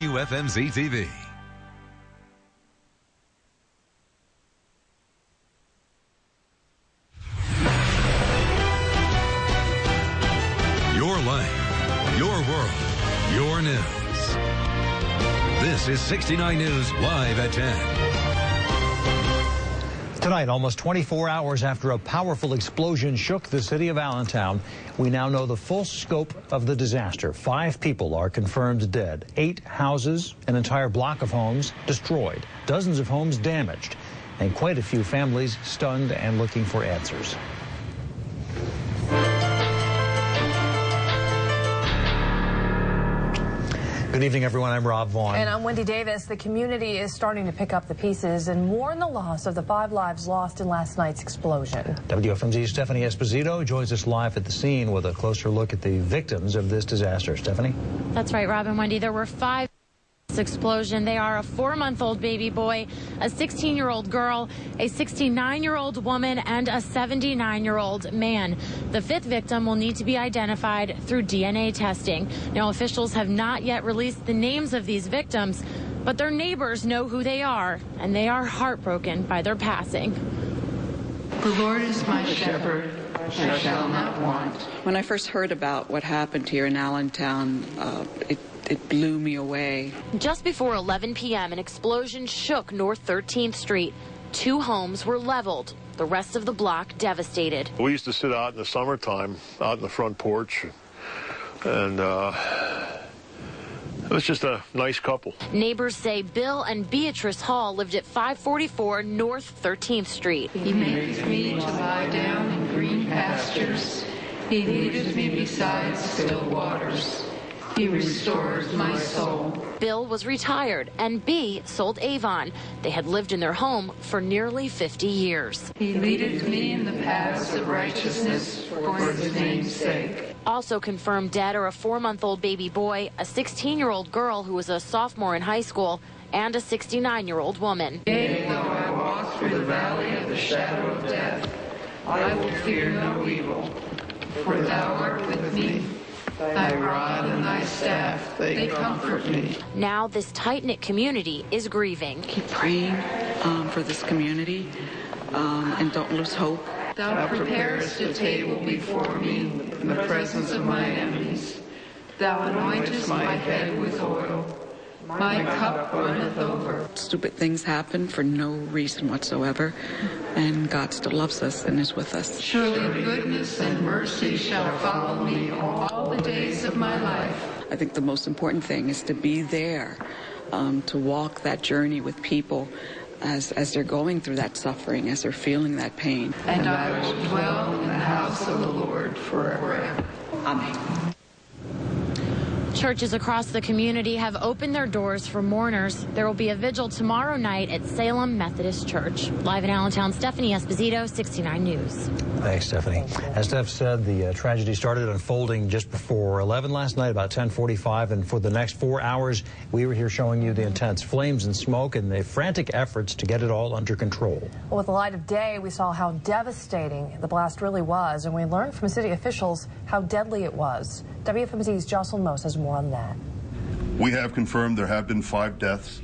WFMZ TV. Your life, your world, your news. This is 69 News live at 10. Tonight, almost 24 hours after a powerful explosion shook the city of Allentown, we now know the full scope of the disaster. 5 people are confirmed dead. 8 houses, an entire block of homes destroyed, dozens of homes damaged, and quite a few families stunned and looking for answers. Good evening, everyone. I'm Rob Vaughn. And I'm Wendy Davis. The community is starting to pick up the pieces and mourn the loss of the 5 lives lost in last night's explosion. WFMZ's Stephanie Esposito joins us live at the scene with a closer look at the victims of this disaster. Stephanie? That's right, Rob and Wendy. There were 5 explosion. They are a 4-month-old baby boy, a 16-year-old girl, a 69-year-old woman, and a 79-year-old man. The 5th victim will need to be identified through DNA testing. Now, officials have not yet released the names of these victims, but their neighbors know who they are, and they are heartbroken by their passing. The Lord is my shepherd, I shall not want. When I first heard about what happened here in Allentown, it blew me away. Just before 11 p.m., an explosion shook North 13th Street. 2 homes were leveled. The rest of the block devastated. We used to sit out in the summertime, out in the front porch, and it was just a nice couple. Neighbors say Bill and Beatrice Hall lived at 544 North 13th Street. He makes me to lie down in green pastures. He leadeth me beside still waters. He restores my soul. Bill was retired, and B sold Avon. They had lived in their home for nearly 50 years. He leadeth me in the paths of righteousness for his name's sake. Also confirmed dead are a 4-month-old baby boy, a 16-year-old girl who was a sophomore in high school, and a 69-year-old woman. Yea, though I walk through the valley of the shadow of death, I will fear no evil, for thou art with me. Thy rod and thy staff, they comfort me. Now this tight-knit community is grieving. Keep praying for this community and don't lose hope. Thou preparest a table before me in the presence of my enemies. Thou anointest my head with oil. My cup runneth over. Stupid things happen for no reason whatsoever, and God still loves us and is with us. Surely goodness and mercy shall follow me all the days of my life. I think the most important thing is to be there, to walk that journey with people as they're going through that suffering, as they're feeling that pain. And I will dwell in the house of the Lord forever. Amen. Churches across the community have opened their doors for mourners. There will be a vigil tomorrow night at Salem Methodist Church. Live in Allentown, Stephanie Esposito, 69 News. Thanks, Stephanie. As Steph said, the tragedy started unfolding just before 11 last night, about 10:45, and for the next 4 hours, we were here showing you the intense flames and smoke and the frantic efforts to get it all under control. Well, with the light of day, we saw how devastating the blast really was, and we learned from city officials how deadly it was. WFMZ's Joscelyn Moes has more on that. We have confirmed there have been 5 deaths.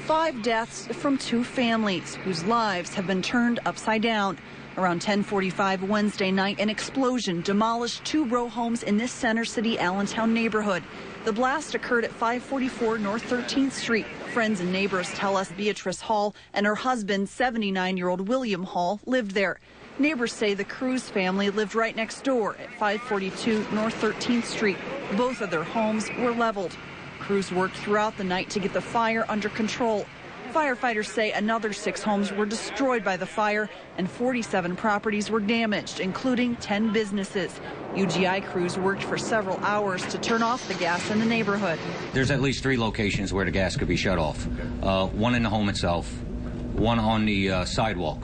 5 deaths from 2 families whose lives have been turned upside down. Around 10:45 Wednesday night, an explosion demolished 2 row homes in this Center City Allentown neighborhood. The blast occurred at 544 North 13th Street. Friends and neighbors tell us Beatrice Hall and her husband, 79-year-old William Hall, lived there. Neighbors say the Cruz family lived right next door at 542 North 13th Street. Both of their homes were leveled. Crews worked throughout the night to get the fire under control. Firefighters say another 6 homes were destroyed by the fire and 47 properties were damaged, including 10 businesses. UGI crews worked for several hours to turn off the gas in the neighborhood. There's at least 3 locations where the gas could be shut off. One in the home itself, one on the sidewalk,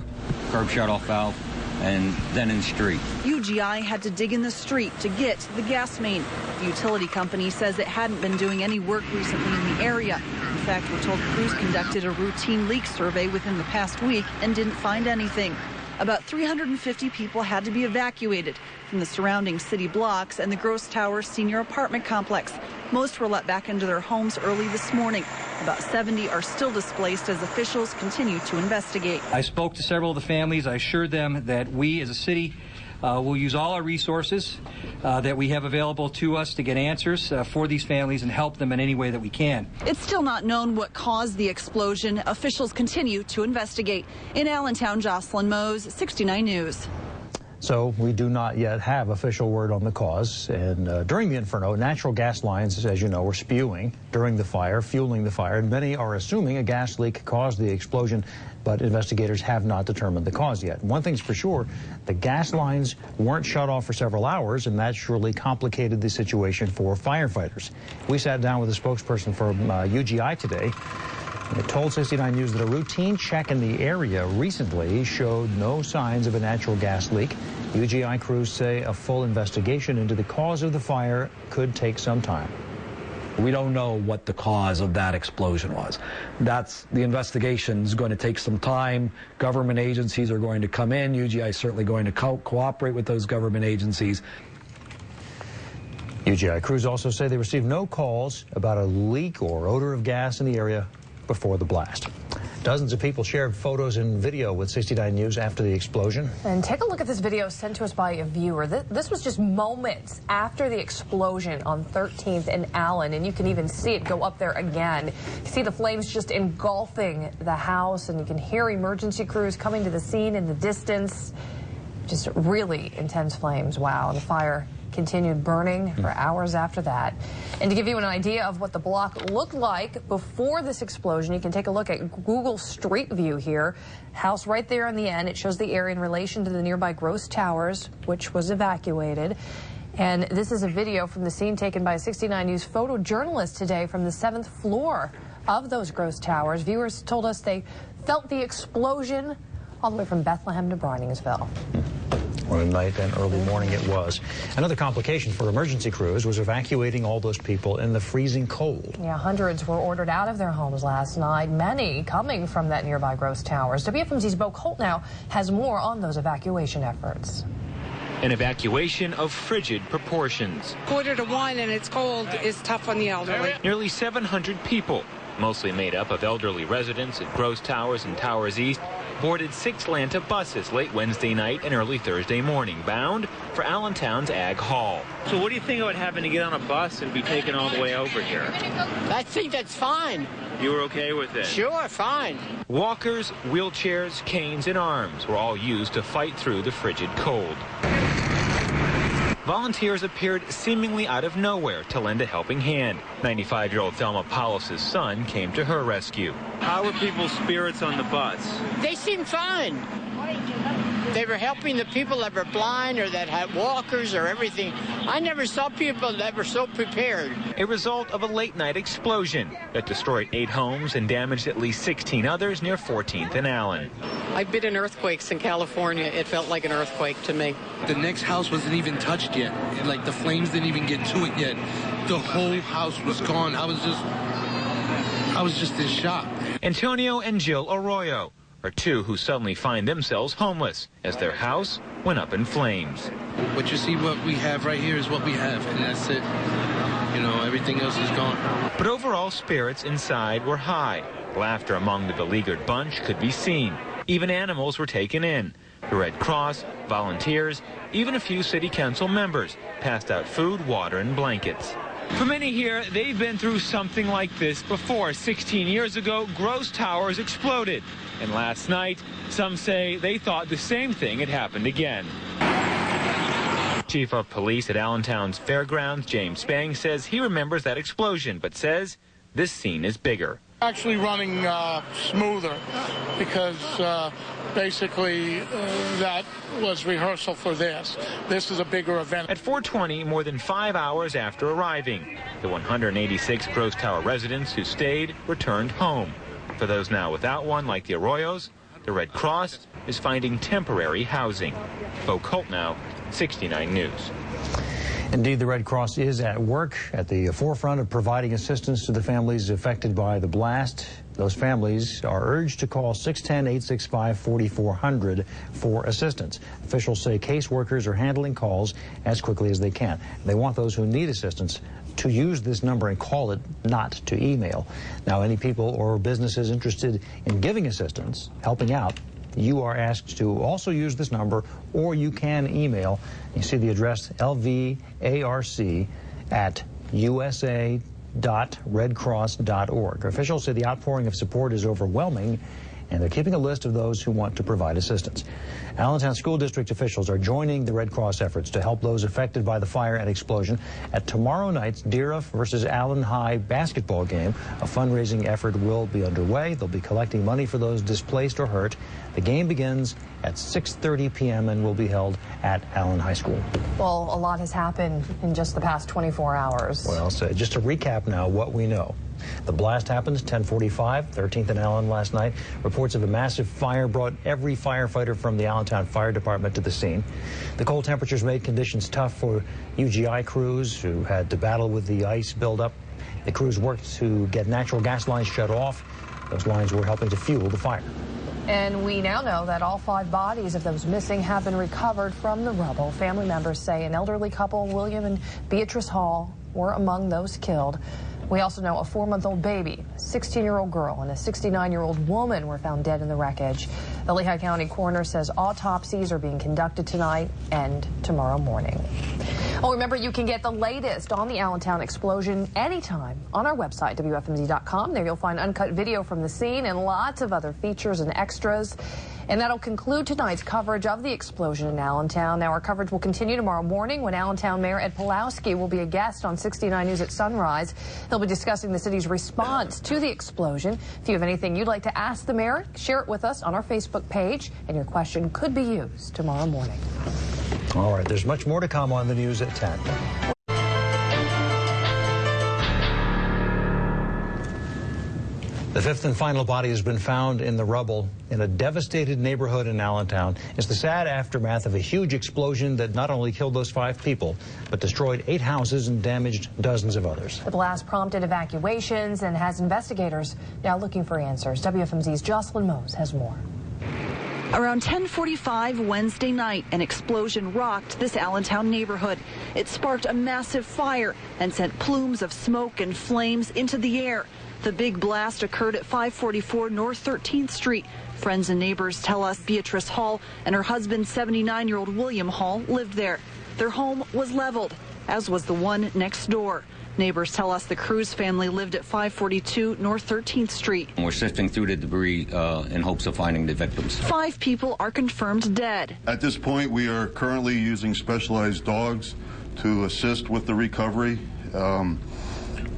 curb shut-off valve, and then in the street. UGI had to dig in the street to get to the gas main. The utility company says it hadn't been doing any work recently in the area. In fact, we're told crews conducted a routine leak survey within the past week and didn't find anything. About 350 people had to be evacuated. from the surrounding city blocks and the Gross Towers senior apartment complex. Most were let back into their homes early this morning. About 70 are still displaced as officials continue to investigate. I spoke to several of the families. I assured them that we as a city will use all our resources that we have available to us to get answers for these families and help them in any way that we can. It's still not known what caused the explosion. Officials continue to investigate. In Allentown, Joscelyn Moes, 69 News. So we do not yet have official word on the cause. And during the inferno, natural gas lines, as you know, were spewing during the fire, fueling the fire. And many are assuming a gas leak caused the explosion, but investigators have not determined the cause yet. One thing's for sure, the gas lines weren't shut off for several hours, and that surely complicated the situation for firefighters. We sat down with a spokesperson for UGI today. It told 69 News that a routine check in the area recently showed no signs of a natural gas leak. UGI crews say a full investigation into the cause of the fire could take some time. We don't know what the cause of that explosion was. The investigation is going to take some time. Government agencies are going to come in. UGI is certainly going to cooperate with those government agencies. UGI crews also say they received no calls about a leak or odor of gas in the area before the blast. Dozens of people shared photos and video with 69 News after the explosion. And take a look at this video sent to us by a viewer. This was just moments after the explosion on 13th and Allen, and you can even see it go up there again. You see the flames just engulfing the house, and you can hear emergency crews coming to the scene in the distance. Just really intense flames. Wow, the fire continued burning for hours after that. And to give you an idea of what the block looked like before this explosion, you can take a look at Google Street View here. House right there in the end. It shows the area in relation to the nearby Gross Towers, which was evacuated. And this is a video from the scene taken by a 69 News photojournalist today from the 7th floor of those Gross Towers. Viewers told us they felt the explosion all the way from Bethlehem to Briningsville. What a night and early morning it was. Another complication for emergency crews was evacuating all those people in the freezing cold. Yeah, hundreds were ordered out of their homes last night, many coming from that nearby Gross Towers. WFMZ's Bo Koltnow has more on those evacuation efforts. An evacuation of frigid proportions. 1:45 and it's cold is tough on the elderly. Nearly 700 people, mostly made up of elderly residents at Gross Towers and Towers East, boarded 6 Atlanta buses late Wednesday night and early Thursday morning, bound for Allentown's Ag Hall. So what do you think about having to get on a bus and be taken all the way over here? I think that's fine. You were okay with it? Sure, fine. Walkers, wheelchairs, canes, and arms were all used to fight through the frigid cold. Volunteers appeared seemingly out of nowhere to lend a helping hand. 95-year-old Thelma Paulos' son came to her rescue. How were people's spirits on the bus? They seemed fine. They were helping the people that were blind or that had walkers or everything. I never saw people that were so prepared. A result of a late-night explosion that destroyed 8 homes and damaged at least 16 others near 14th and Allen. I've been in earthquakes in California. It felt like an earthquake to me. The next house wasn't even touched yet. Like the flames didn't even get to it yet. The whole house was gone. I was just in shock. Antonio and Jill Arroyo are 2 who suddenly find themselves homeless as their house went up in flames. But you see, what we have right here is what we have, and that's it. You know, everything else is gone. But overall spirits inside were high. Laughter among the beleaguered bunch could be seen. Even animals were taken in. The Red Cross, volunteers, even a few city council members passed out food, water, and blankets. For many here, they've been through something like this before. 16 years ago, Gross Towers exploded. And last night, some say they thought the same thing had happened again. Chief of Police at Allentown's Fairgrounds, James Spang, says he remembers that explosion, but says this scene is bigger. Actually running smoother because basically that was rehearsal for this. This is a bigger event. At 4:20, more than 5 hours after arriving, the 186 Gross Tower residents who stayed returned home. For those now without one, like the Arroyos, the Red Cross is finding temporary housing. Bo Koltnow, 69 News. Indeed, the Red Cross is at work at the forefront of providing assistance to the families affected by the blast. Those families are urged to call 610-865-4400 for assistance. Officials say caseworkers are handling calls as quickly as they can. They want those who need assistance to use this number and call it, not to email. Now, any people or businesses interested in giving assistance, helping out, you are asked to also use this number, or you can email. You see the address lvarc@usa.redcross.org. Officials say the outpouring of support is overwhelming, and they're keeping a list of those who want to provide assistance. Allentown School District officials are joining the Red Cross efforts to help those affected by the fire and explosion at tomorrow night's Deerruff versus Allen High basketball game. A fundraising effort will be underway. They'll be collecting money for those displaced or hurt. The game begins at 6:30 p.m. and will be held at Allen High School. Well, a lot has happened in just the past 24 hours. Well, so just to recap now what we know. The blast happened 10:45, 13th and Allen last night. Reports of a massive fire brought every firefighter from the Allentown Fire Department to the scene. The cold temperatures made conditions tough for UGI crews who had to battle with the ice buildup. The crews worked to get natural gas lines shut off. Those lines were helping to fuel the fire. And we now know that all 5 bodies of those missing have been recovered from the rubble. Family members say an elderly couple, William and Beatrice Hall, were among those killed. We also know a 4-month-old baby, a 16-year-old girl, and a 69-year-old woman were found dead in the wreckage. The Lehigh County coroner says autopsies are being conducted tonight and tomorrow morning. Oh, remember, you can get the latest on the Allentown explosion anytime on our website, WFMZ.com. There you'll find uncut video from the scene and lots of other features and extras. And that'll conclude tonight's coverage of the explosion in Allentown. Now, our coverage will continue tomorrow morning when Allentown Mayor Ed Pawlowski will be a guest on 69 News at sunrise. He'll be discussing the city's response to the explosion. If you have anything you'd like to ask the mayor, share it with us on our Facebook page, and your question could be used tomorrow morning. All right, there's much more to come on the news at 10. The 5th and final body has been found in the rubble in a devastated neighborhood in Allentown. It's the sad aftermath of a huge explosion that not only killed those 5 people, but destroyed 8 houses and damaged dozens of others. The blast prompted evacuations and has investigators now looking for answers. WFMZ's Joscelyn Moes has more. Around 10:45 Wednesday night, an explosion rocked this Allentown neighborhood. It sparked a massive fire and sent plumes of smoke and flames into the air. The big blast occurred at 544 North 13th Street. Friends and neighbors tell us Beatrice Hall and her husband, 79-year-old William Hall, lived there. Their home was leveled, as was the one next door. Neighbors tell us the Cruz family lived at 542 North 13th Street. We're sifting through the debris in hopes of finding the victims. 5 people are confirmed dead. At this point, we are currently using specialized dogs to assist with the recovery.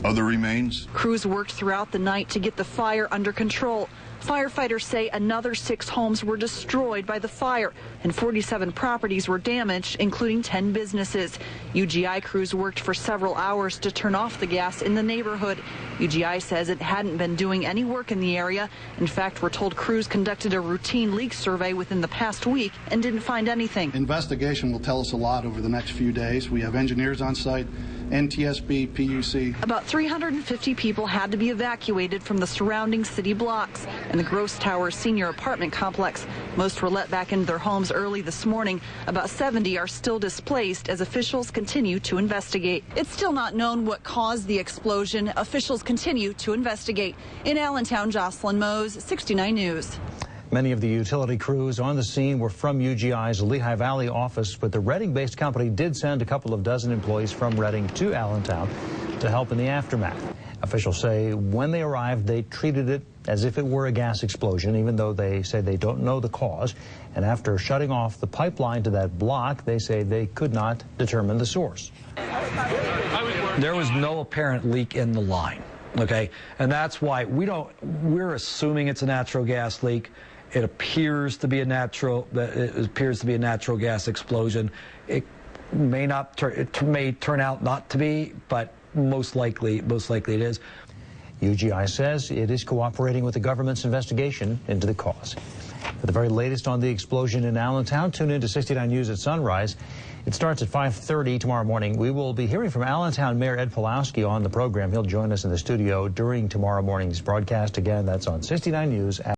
Other remains. Crews worked throughout the night to get the fire under control. Firefighters say another 6 homes were destroyed by the fire and 47 properties were damaged, including 10 businesses. UGI crews worked for several hours to turn off the gas in the neighborhood. UGI says it hadn't been doing any work in the area. In fact, we're told crews conducted a routine leak survey within the past week and didn't find anything. Investigation will tell us a lot over the next few days. We have engineers on site, NTSB, PUC. About 350 people had to be evacuated from the surrounding city blocks and the Gross Towers senior apartment complex. Most were let back into their homes early this morning. About 70 are still displaced as officials continue to investigate. It's still not known what caused the explosion. Officials continue to investigate. In Allentown, Joscelyn Moes, 69 News. Many of the utility crews on the scene were from UGI's Lehigh Valley office, but the Reading-based company did send a couple of dozen employees from Reading to Allentown to help in the aftermath. Officials say when they arrived, they treated it as if it were a gas explosion, even though they say they don't know the cause. And after shutting off the pipeline to that block, they say they could not determine the source. There was no apparent leak in the line, okay? And that's why we're assuming it's a natural gas leak. It appears to be a natural gas explosion. It may turn out not to be, but most likely it is. UGI says it is cooperating with the government's investigation into the cause. For the very latest on the explosion in Allentown, tune in to 69 News at sunrise. It starts at 5:30 tomorrow morning. We will be hearing from Allentown Mayor Ed Pawlowski on the program. He'll join us in the studio during tomorrow morning's broadcast. Again, that's on 69 News.